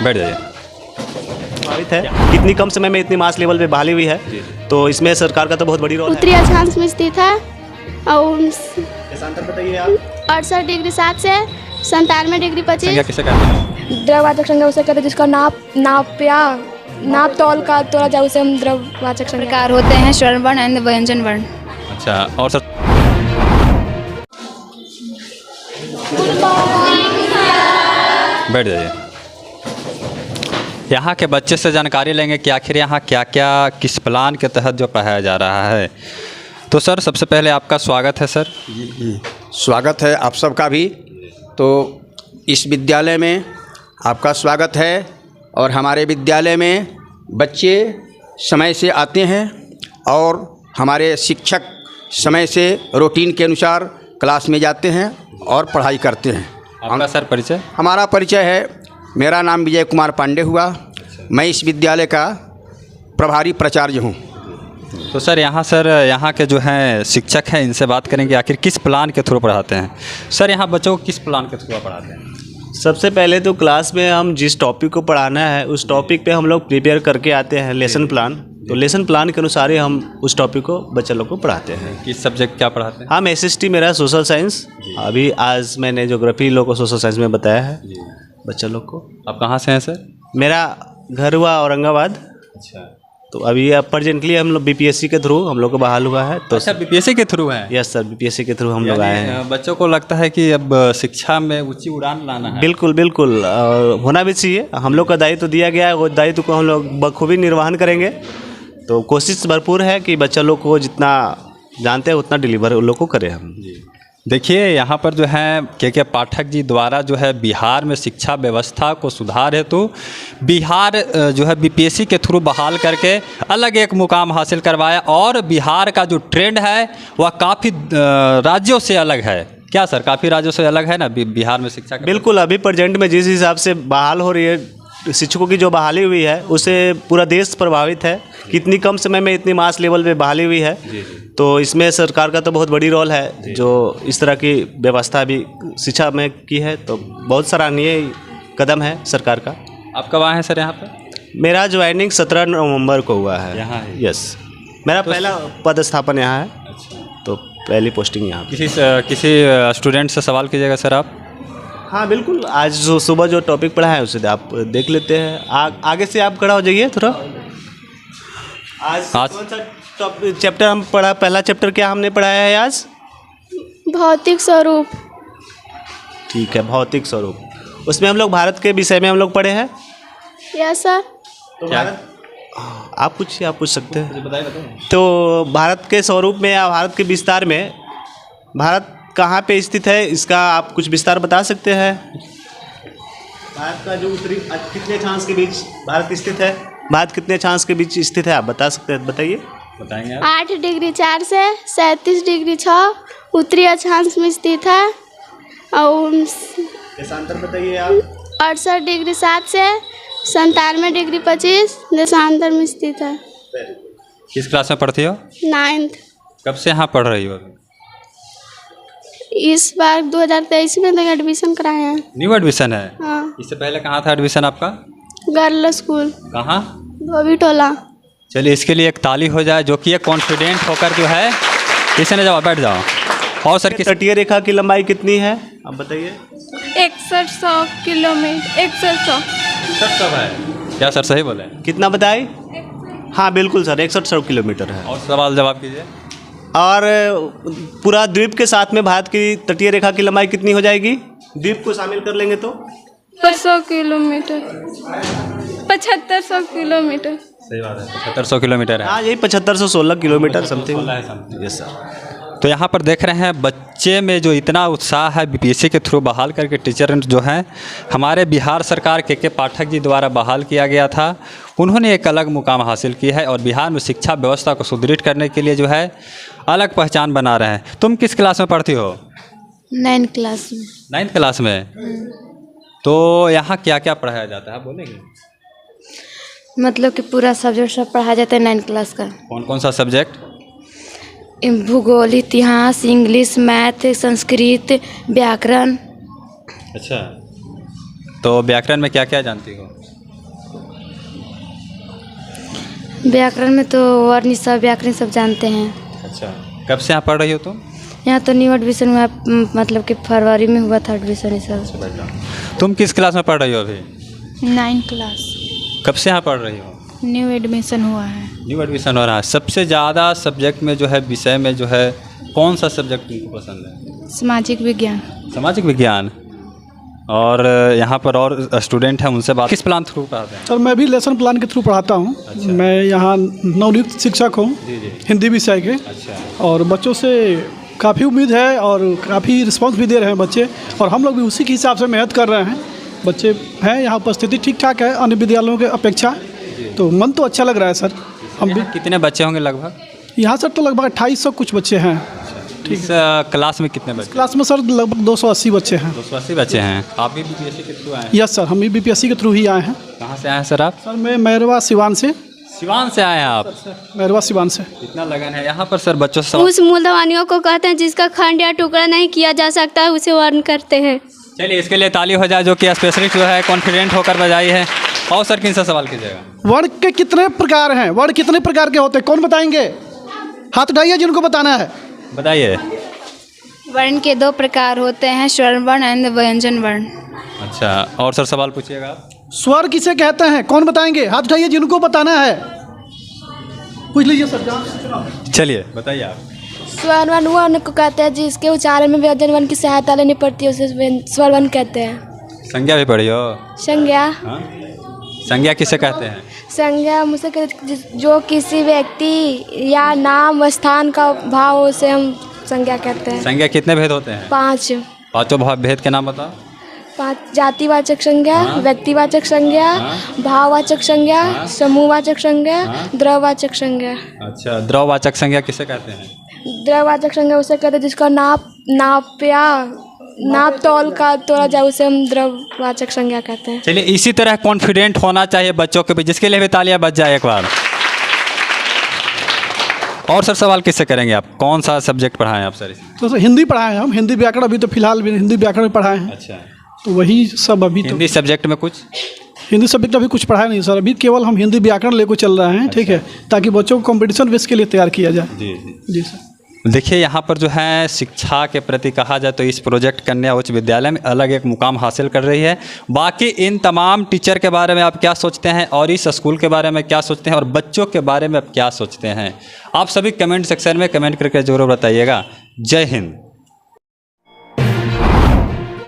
बैठ जाइए। प्रभावित है। कितनी कम समय में इतनी मास लेवल पे बहाली हुई है, तो इसमें सरकार का तो बहुत बड़ी रोल है। उत्तरी अक्षांश में स्थित है और देशांतर बताइए आप। 68 डिग्री 7 से 97 डिग्री 25। संज्ञा किसे कहते हैं? द्रववाचक संज्ञा उसे कहते हैं जिसका नाप तौल का तोड़ा जाए उसे हम द्रववाचक संज्ञा। प्रकार होते हैं स्वर वर्ण एंड व्यंजन वर्ण। अच्छा, और सर बैठ जाइए। यहाँ के बच्चे से जानकारी लेंगे कि आखिर यहाँ क्या क्या किस प्लान के तहत जो पढ़ाया जा रहा है। तो सर सबसे पहले आपका स्वागत है सर। स्वागत है आप सबका भी। तो इस विद्यालय में आपका स्वागत है और हमारे विद्यालय में बच्चे समय से आते हैं और हमारे शिक्षक समय से रूटीन के अनुसार क्लास में जाते हैं और पढ़ाई करते हैं। आपका सर परिचय? हमारा परिचय है, मेरा नाम विजय कुमार पांडे हुआ। मैं इस विद्यालय का प्रभारी प्राचार्य हूँ। तो सर यहाँ के जो हैं शिक्षक हैं, इनसे बात करेंगे आखिर किस प्लान के थ्रू पढ़ाते हैं। सर यहाँ बच्चों को किस प्लान के थ्रू पढ़ाते हैं? सबसे पहले तो क्लास में हम जिस टॉपिक को पढ़ाना है उस टॉपिक पे हम लोग प्रिपेयर करके आते हैं लेसन प्लान। तो लेसन प्लान के अनुसार ही हम उस टॉपिक को बच्चे लोग को पढ़ाते हैं। किस सब्जेक्ट क्या पढ़ाते हैं? हम SST मेरा सोशल साइंस, अभी आज मैंने ज्योग्राफी लोग को सोशल साइंस में बताया है बच्चा लोग को। आप कहाँ से हैं सर? मेरा घर हुआ औरंगाबाद। अच्छा, तो अभी अब प्रेजेंटली हम लोग BPSC के थ्रू हम लोग को बहाल हुआ है। तो अच्छा BPSC के थ्रू है? यस सर, BPSC के थ्रू हम लोग आए हैं। बच्चों को लगता है कि अब शिक्षा में ऊंची उड़ान लाना है। बिल्कुल बिल्कुल, होना भी चाहिए। हम लोग का दायित्व दिया गया है, वो दायित्व को हम लोग बखूबी निर्वहन करेंगे। तो कोशिश भरपूर है कि बच्चा लोग को जितना जानते हैं उतना डिलीवर उन लोग को करें हम। देखिए यहाँ पर जो है के पाठक जी द्वारा जो है बिहार में शिक्षा व्यवस्था को सुधार हेतु बिहार जो है BPSC के थ्रू बहाल करके अलग एक मुकाम हासिल करवाया और बिहार का जो ट्रेंड है वह काफ़ी राज्यों से अलग है। क्या सर, काफ़ी राज्यों से अलग है ना बिहार में शिक्षा? बिल्कुल, अभी प्रेजेंट में जिस हिसाब से बहाल हो रही है शिक्षकों की जो बहाली हुई है उससे पूरा देश प्रभावित है। कितनी कम समय में इतनी मास लेवल पे बहाली हुई है, तो इसमें सरकार का तो बहुत बड़ी रोल है जो इस तरह की व्यवस्था भी शिक्षा में की है। तो बहुत सराहनीय कदम है सरकार का। आप कब आए हैं सर यहाँ पर? मेरा ज्वाइनिंग 17 नवंबर को हुआ है यहाँ है? यस, मेरा पहला पदस्थापन यहाँ है। अच्छा, तो पहली पोस्टिंग यहाँ। किसी स्टूडेंट से सवाल कीजिएगा सर आप। हाँ बिल्कुल, आज जो सुबह जो टॉपिक पढ़ा है उसे आप देख लेते हैं। आगे से आप खड़ा हो जाइए थोड़ा। आज कौन सा चैप्टर हम पढ़ा? पहला चैप्टर क्या हमने पढ़ाया है आज? भौतिक स्वरूप। ठीक है, भौतिक स्वरूप। उसमें हम लोग भारत के विषय में हम लोग पढ़े हैं। Yes sir. तो आप पूछिए, आप पूछ सकते हैं। तो भारत के स्वरूप में या भारत के विस्तार में भारत कहाँ पे स्थित है, इसका आप कुछ विस्तार बता सकते हैं? भारत का जो उत्तरी कितने अक्षांश के बीच भारत स्थित है? भारत कितने अक्षांश के बीच स्थित है, आप बता सकते हैं? बताइए। बताएंगे आप? 8 डिग्री 4 से 37 डिग्री 6 उत्तरी अक्षांश में स्थित है और देशांतर बताइए आप। 68 डिग्री 7 से 97 डिग्री 25 देशांतर में स्थित है। किस क्लास में पढ़ती हो? 9th। कब से यहाँ पढ़ रही हो? इस बार 2023 में तक एडमिशन कराए हैं। न्यू एडमिशन है? हाँ। इससे पहले कहाँ था एडमिशन आपका? Girl school. कहाँ? धोबी टोला। चलिए इसके लिए एक ताली हो जाए जो कि ये कॉन्फिडेंट होकर जो है इसे न जाओ, बैठ जाओ। और सर तटीय रेखा की लंबाई कितनी है आप बताइए? 6100 किलोमीटर। 6100 है क्या सर, सही बोले? कितना बताए? हाँ बिल्कुल सर, 6100 किलोमीटर है। और सवाल जवाब कीजिए। और पूरा द्वीप के साथ में भारत की तटीय रेखा की लंबाई कितनी हो जाएगी? द्वीप को शामिल कर लेंगे तो 100 किलोमीटर। 7500 किलोमीटर। सही बात है, 7500 किलोमीटर है। हाँ, यही 7516 किलोमीटर समथिंग। Yes sir. तो यहाँ पर देख रहे हैं बच्चे में जो इतना उत्साह है BPSC के थ्रू बहाल करके टीचर जो हैं हमारे बिहार सरकार के पाठक जी द्वारा बहाल किया गया था। उन्होंने एक अलग मुकाम हासिल की है और बिहार में शिक्षा व्यवस्था को सुदृढ़ करने के लिए जो है अलग पहचान बना रहे हैं। तुम किस क्लास में पढ़ती हो? 9th क्लास में। 9th क्लास में? तो यहाँ क्या क्या पढ़ाया जाता है, बोलेंगे? मतलब कि पूरा सब्जेक्ट सब पढ़ाया जाता है 9th क्लास का। कौन कौन सा सब्जेक्ट? भूगोल, इतिहास, इंग्लिश, मैथ, संस्कृत, व्याकरण। अच्छा, तो व्याकरण में क्या क्या जानती हो? व्याकरण में तो वर्ण सब व्याकरण सब जानते हैं। अच्छा, कब से यहाँ पढ़ रही हो तुम? यहाँ तो न्यू एडमिशन हुआ, मतलब कि फरवरी में हुआ था एडमिशन ये सब। तुम किस क्लास में पढ़ रही हो अभी? 9 क्लास। कब से यहाँ पढ़ रही हो? न्यू एडमिशन हुआ है। न्यू एडमिशन हो रहा है। सबसे ज़्यादा सब्जेक्ट में जो है, विषय में जो है, कौन सा सब्जेक्ट तुमको पसंद है? सामाजिक विज्ञान। सामाजिक विज्ञान। और यहाँ पर और स्टूडेंट हैं, उनसे बात। किस प्लान थ्रू पढ़ाते हैं? सर मैं भी लेसन प्लान के थ्रू पढ़ाता हूँ। अच्छा। मैं यहाँ नवनियुक्त शिक्षक हूँ हिंदी विषय के। अच्छा। और बच्चों से काफ़ी उम्मीद है और काफ़ी रिस्पांस भी दे रहे हैं बच्चे, और हम लोग भी उसी के हिसाब से मेहनत कर रहे हैं। बच्चे हैं यहाँ, उपस्थिति ठीक ठाक है अन्य विद्यालयों के अपेक्षा, तो मन तो अच्छा लग रहा है सर। हम भी। कितने बच्चे होंगे लगभग? यहाँ सर तो लगभग 2800 कुछ बच्चे हैं। इस क्लास में कितने बच्चे? क्लास में सर लगभग 280 बच्चे हैं। 280 बच्चे हैं। आप भी बीपीएससी के थ्रू आए हैं? यस सर, हम भी बीपीएससी के थ्रू ही आए हैं। कहाँ से आए हैं सर आप? सर मैं मैरवा सिवान से। सिवान से आए हैं आप? मैरवा सिवान से। इतना लगन है यहाँ पर सर बच्चों से। उस मूलधवानियों को कहते हैं जिसका खंड या टुकड़ा नहीं किया जा सकता है, उसे वर्ण करते हैं। चलिए इसके लिए ताली हो जाए, जो कि स्पेशलिस्ट जो है कॉन्फिडेंट होकर बजाई है। और सर किन से सवाल कीजिएगा? वर्ण के कितने प्रकार हैं? वर्ण कितने प्रकार के होते हैं, कौन बताएंगे? हाथ उठाइए जिनको बताना है। बताइए। वर्ण के 2 प्रकार होते हैं, स्वर वर्ण एंड व्यंजन वर्ण। अच्छा, और सर सवाल पूछिएगा आप। स्वर किसे कहते हैं, कौन बताएंगे? हाथ उठाइए जिनको बताना है, पूछ लीजिए सर। चलिए बताइए आप। स्वर वर्ण वर्ण को कहते हैं जिसके उच्चारण में व्यंजन वर्ण की सहायता लेनी पड़ती है, उसे स्वर वर्ण कहते हैं। संज्ञा भी पढ़ी हो? संज्ञा? हाँ? संज्ञा किसे कहते हैं? संज्ञा मुझसे कहते जो किसी व्यक्ति या नाम स्थान का भाव हो, उसे हम संज्ञा कहते हैं। संज्ञा कितने भेद होते हैं? 5। पांचों भाव भेद के नाम बताओ। 5 जातिवाचक संज्ञा, व्यक्तिवाचक संज्ञा, भाववाचक संज्ञा, समूहवाचक संज्ञा, द्रववाचक संज्ञा। अच्छा, द्रववाचक संज्ञा किसे कहते हैं? द्रववाचक संज्ञा उसे कहते हैं जिसका नाप तौल का तोला जाए, उसे हम द्रववाचक संज्ञा कहते हैं। चलिए इसी तरह कॉन्फिडेंट होना चाहिए बच्चों के भी, जिसके लिए भी तालियां बज जाए एक बार। और सर सवाल किससे करेंगे आप? कौन सा सब्जेक्ट पढ़ाएं आप सर? तो सर हिंदी पढ़ाए हैं हम, हिंदी व्याकरण अभी तो फिलहाल भी हिंदी व्याकरण पढ़ाए हैं। अच्छा, तो वही सब अभी तो हिंदी सब्जेक्ट में कुछ? हिंदी सब्जेक्ट अभी कुछ पढ़ाया नहीं सर, अभी केवल हम हिंदी व्याकरण लेकर चल रहे हैं। ठीक है, ताकि बच्चों को कंपटीशन बेस के लिए तैयार किया जाए। जी जी सर। देखिए यहाँ पर जो है शिक्षा के प्रति कहा जाए तो इस प्रोजेक्ट कन्या उच्च विद्यालय में अलग एक मुकाम हासिल कर रही है। बाकी इन तमाम टीचर के बारे में आप क्या सोचते हैं, और इस स्कूल के बारे में क्या सोचते हैं, और बच्चों के बारे में आप क्या सोचते हैं, आप सभी कमेंट सेक्शन में कमेंट करके ज़रूर बताइएगा। जय हिंद।